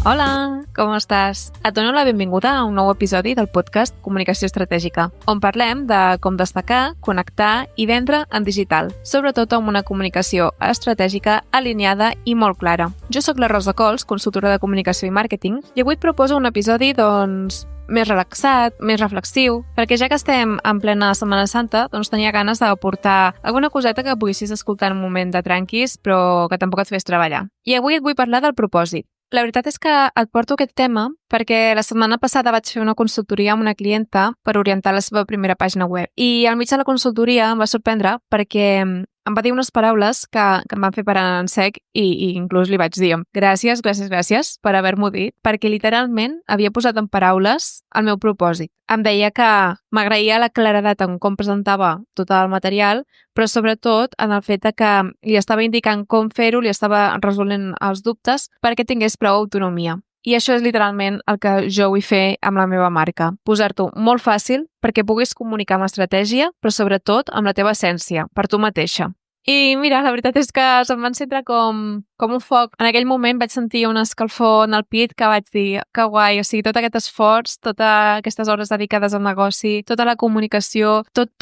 Hola, com estàs? Et dono la benvinguda a un nou episodi del podcast Comunicació Estratègica, on parlem de com destacar, connectar i vendre en digital, sobretot amb una comunicació estratègica alineada i molt clara. Jo sóc la Rosa Cols, consultora de comunicació i màrqueting, i avui et proposo un episodi, més relaxat, més reflexiu, perquè ja que estem en plena Setmana Santa, tenia ganes d'aportar alguna coseta que poguessis escoltar en un moment de tranquis, però que tampoc et fes treballar. I avui et vull parlar del propòsit. La veritat és que et porto aquest tema perquè la setmana passada vaig fer una consultoria amb una clienta per orientar la seva primera pàgina web. I al mig de la consultoria em va sorprendre perquè em va dir unes paraules que em van fer parar en sec i inclús li vaig dir gràcies per haver-m'ho dit, perquè literalment havia posat en paraules el meu propòsit. Em deia que m'agraïa la claredat en com presentava tot el material, però sobretot en el fet que li estava indicant com fer-ho, li estava resolent els dubtes perquè tingués prou autonomia. I això és literalment el que jo vull fer amb la meva marca. Posar-t'ho molt fàcil perquè puguis comunicar amb estratègia, però sobretot amb la teva essència, per tu mateixa. I mira, la veritat és que se'm va encendre com un foc. En aquell moment vaig sentir una escalfor en el pit que vaig dir que guai, o sigui, tot aquest esforç, totes aquestes hores dedicades al negoci, tota la comunicació, tot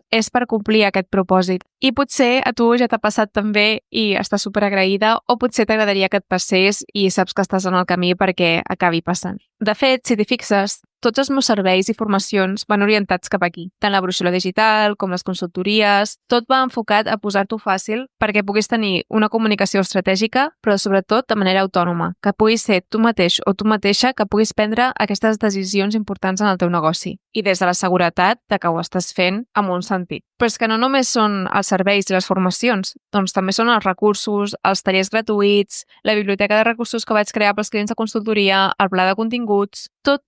és per complir aquest propòsit. I potser a tu ja t'ha passat també i estàs superagraïda, o potser t'agradaria que et passés i saps que estàs en el camí perquè acabi passant. De fet, si t'hi fixes, tots els meus serveis i formacions van orientats cap aquí. Tant la brochure digital com les consultories, tot va enfocat a posar-t'ho fàcil perquè puguis tenir una comunicació estratègica, però sobretot de manera autònoma, que puguis ser tu mateix o tu mateixa que puguis prendre aquestes decisions importants en el teu negoci. I des de la seguretat de que ho estàs fent amb un sentit. Però és que no només són els serveis i les formacions, també són els recursos, els tallers gratuïts, la biblioteca de recursos que vaig crear pels clients de consultoria, el pla de continguts, tot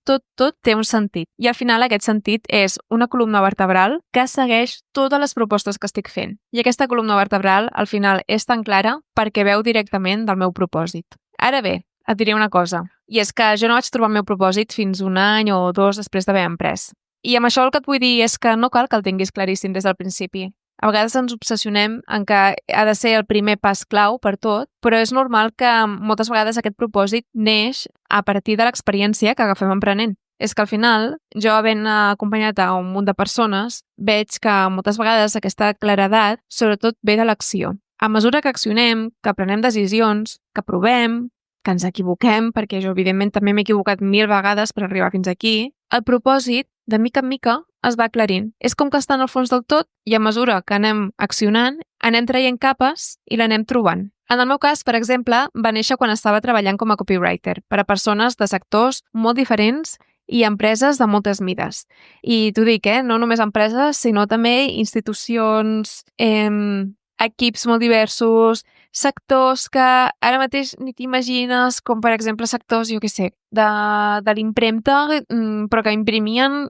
té un sentit. I al final aquest sentit és una columna vertebral que segueix totes les propostes que estic fent. I aquesta columna vertebral al final és tan clara perquè veu directament del meu propòsit. Ara bé, et diré una cosa, i és que jo no vaig trobar el meu propòsit fins un any o dos després d'haver emprès. I amb això el que et vull dir és que no cal que el tinguis claríssim des del principi. A vegades ens obsessionem en que ha de ser el primer pas clau per tot, però és normal que moltes vegades aquest propòsit neix a partir de l'experiència que agafem emprenent. És que al final, jo havent acompanyat a un munt de persones, veig que moltes vegades aquesta claredat sobretot ve de l'acció. A mesura que accionem, que prenem decisions, que provem, que ens equivoquem, perquè jo evidentment també m'he equivocat 1000 vegades per arribar fins aquí, el propòsit, de mica en mica, es va aclarint. És com que està en el fons del tot i a mesura que anem accionant, anem traient capes i l'anem trobant. En el meu cas, per exemple, va néixer quan estava treballant com a copywriter per a persones de sectors molt diferents i empreses de moltes mides. I t'ho dic, no només empreses, sinó també institucions, equips molt diversos, sectors que ara mateix ni t'imagines, com per exemple sectors, jo què sé, de l'impremta, però que imprimien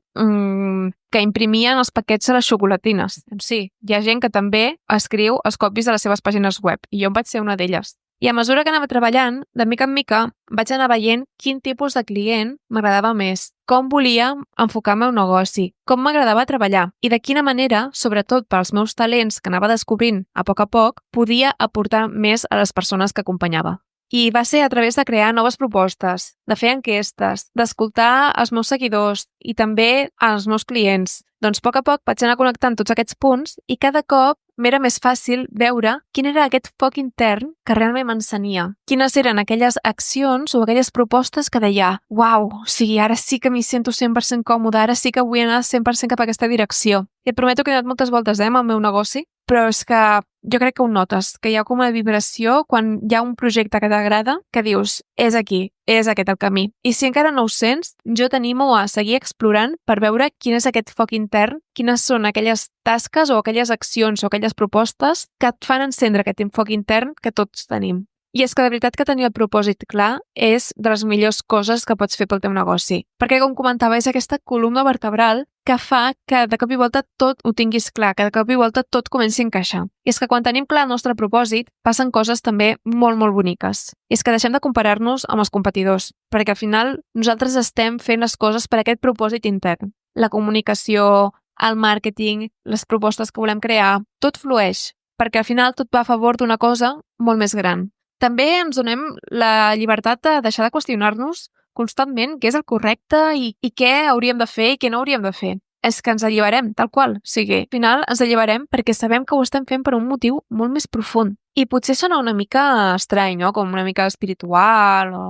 els paquets a les xocolatines. Sí, hi ha gent que també escriu els copies de les seves pàgines web, i jo en vaig ser una d'elles. I a mesura que anava treballant, de mica en mica, vaig anar veient quin tipus de client m'agradava més, com volia enfocar el meu negoci, com m'agradava treballar i de quina manera, sobretot pels meus talents que anava descobrint a poc, podia aportar més a les persones que acompanyava. I va ser a través de crear noves propostes, de fer enquestes, d'escoltar els meus seguidors i també als meus clients. Doncs a poc vaig anar connectant tots aquests punts i cada cop m'era més fàcil veure quin era aquest foc intern que realment m'encenia. Quines eren aquelles accions o aquelles propostes que deia «Uau, o sigui, ara sí que m'hi sento 100% còmoda, ara sí que vull anar 100% cap a aquesta direcció». I et prometo que he donat moltes voltes amb el meu negoci, però és que jo crec que ho notes, que hi ha com una vibració quan hi ha un projecte que t'agrada que dius «És aquí, és aquest el camí». I si encara no ho sents, jo t'animo a seguir explorant per veure quin és aquest foc intern, quines són aquelles tasques o aquelles accions o aquelles propostes que et fan encendre aquest foc intern que tots tenim. I és que de veritat que tenir el propòsit clar és de les millors coses que pots fer pel teu negoci. Perquè, com comentava, és aquesta columna vertebral que fa que de cop i volta tot ho tinguis clar, que de cop i volta tot comenci a encaixar. I és que quan tenim clar el nostre propòsit, passen coses també molt boniques. I és que deixem de comparar-nos amb els competidors, perquè al final nosaltres estem fent les coses per aquest propòsit intern. La comunicació, el màrqueting, les propostes que volem crear, tot flueix, perquè al final tot va a favor d'una cosa molt més gran. També ens donem la llibertat de deixar de qüestionar-nos constantment què és el correcte i què hauríem de fer i què no hauríem de fer. És que ens alliberem, tal qual. O sigui, al final ens alliberem perquè sabem que ho estem fent per un motiu molt més profund. I potser sona una mica estrany, no? Com una mica espiritual o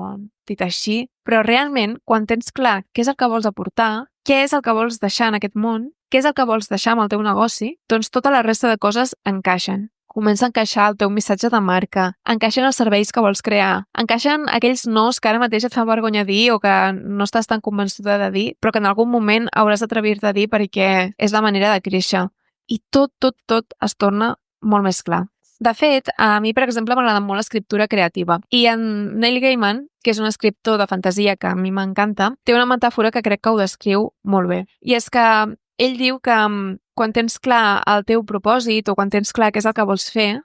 dit així, però realment, quan tens clar què és el que vols aportar, què és el que vols deixar en aquest món, què és el que vols deixar amb el teu negoci, doncs tota la resta de coses encaixen. Comença a encaixar el teu missatge de marca, encaixen els serveis que vols crear, encaixen aquells nos que ara mateix et fa vergonya dir o que no estàs tan convençuda de dir, però que en algun moment hauràs d'atrevir-te a dir perquè és la manera de créixer. I tot es torna molt més clar. De fet, a mi, per exemple, m'agrada molt l'escriptura creativa. I en Neil Gaiman, que és un escriptor de fantasia que a mi m'encanta, té una metàfora que crec que ho descriu molt bé. I és que ell diu que quan tens clar el teu propòsit o quan tens clar què és el que vols fer,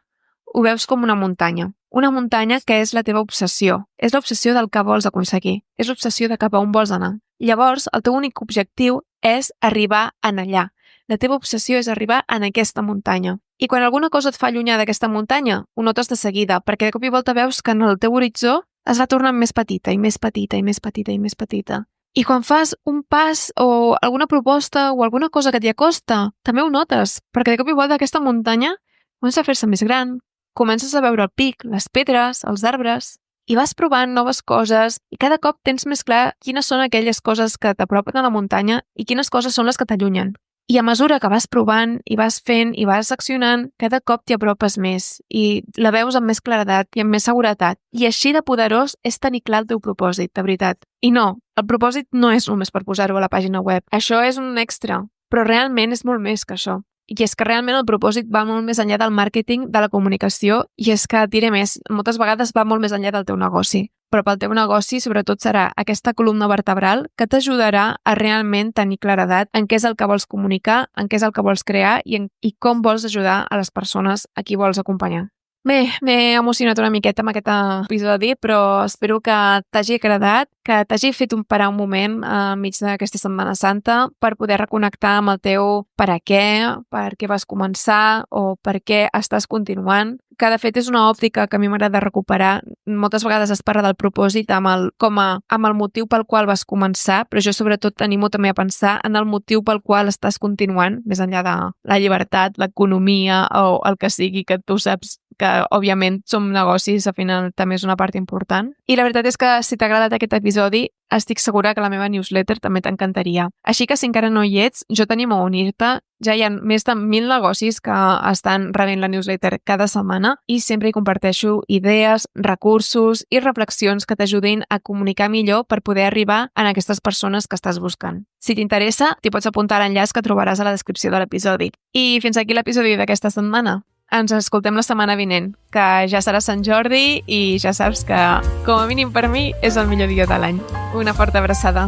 ho veus com una muntanya. Una muntanya que és la teva obsessió. És l'obsessió del que vols aconseguir. És l'obsessió de cap a on vols anar. Llavors, el teu únic objectiu és arribar en allà. La teva obsessió és arribar en aquesta muntanya. I quan alguna cosa et fa allunyar d'aquesta muntanya, ho notes de seguida, perquè de cop i volta veus que en el teu horitzó es va tornant més petita i més petita i més petita i més petita. I quan fas un pas o alguna proposta o alguna cosa que t'hi acosta, també ho notes, perquè de cop i volta aquesta muntanya comença a fer-se més gran, comences a veure el pic, les pedres, els arbres, i vas provant noves coses i cada cop tens més clar quines són aquelles coses que t'apropen a la muntanya i quines coses són les que t'allunyen. I a mesura que vas provant i vas fent i vas accionant, cada cop t'hi apropes més i la veus amb més claredat i amb més seguretat. I així de poderós és tenir clar el teu propòsit, de veritat. I no, el propòsit no és només per posar-ho a la pàgina web. Això és un extra, però realment és molt més que això. I és que realment el propòsit va molt més enllà del màrqueting, de la comunicació, i és que, et diré més, moltes vegades va molt més enllà del teu negoci. Però pel teu negoci, sobretot, serà aquesta columna vertebral que t'ajudarà a realment tenir claredat en què és el que vols comunicar, en què és el que vols crear i com vols ajudar a les persones a qui vols acompanyar. Bé, m'he emocionat una miqueta amb aquest episodi, però espero que t'hagi agradat, que t'hagi fet parar un moment enmig d'aquesta Setmana Santa per poder reconnectar amb el teu per què vas començar o per què estàs continuant, que de fet és una òptica que a mi m'agrada recuperar. Moltes vegades es parla del propòsit amb el motiu pel qual vas començar, però jo sobretot t'animo també a pensar en el motiu pel qual estàs continuant, més enllà de la llibertat, l'economia o el que sigui, que tu saps que, òbviament, som negocis, al final també és una part important. I la veritat és que si t'ha agradat aquest episodi, estic segura que la meva newsletter també t'encantaria. Així que si encara no hi ets, jo t'animo a unir-te. Ja hi ha més de 1.000 negocis que estan rebent la newsletter cada setmana i sempre hi comparteixo idees, recursos i reflexions que t'ajudin a comunicar millor per poder arribar a aquestes persones que estàs buscant. Si t'interessa, t'hi pots apuntar a l'enllaç que trobaràs a la descripció de l'episodi. I fins aquí l'episodi d'aquesta setmana. Ens escoltem la setmana vinent, que ja serà Sant Jordi i ja saps que, com a mínim per mi, és el millor dia de l'any. Una forta abraçada.